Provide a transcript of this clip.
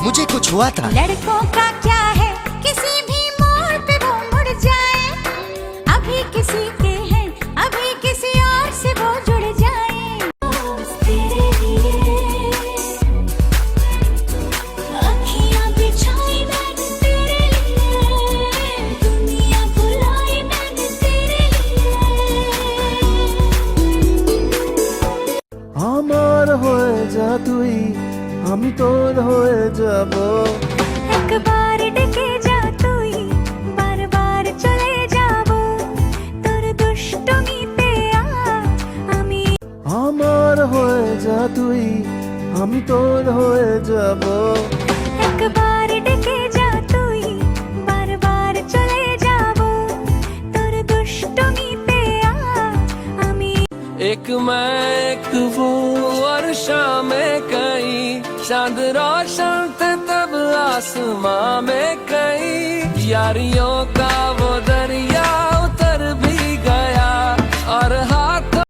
मुझे कुछ हुआ था। लड़कों का क्या है, किसी भी मोड़ पे वो मुड़ जाए। अभी किसी के हैं, अभी किसी और से वो जुड़ जाए। तेरे लिए अखियां बिछाई मैंने तेरे लिए, दुनिया बुलाई मैंने तेरे लिए। আমার হয়ে যা তুই, আমি তোর হয়ে যাব। একবার ডেকে যা তুই, বারবার চলে যাব। তোর দুষ্টমিতে আজ আমি আমার হয়ে যা তুই, আমি তোর হয়ে যাব। একবার ডেকে যা তুই, বারবার চলে যাব। তোর দুষ্টমিতে আজ আমি एक मैं एक वो और शाम में कई चांद रोशन थे तब आसमां में कई यारियों का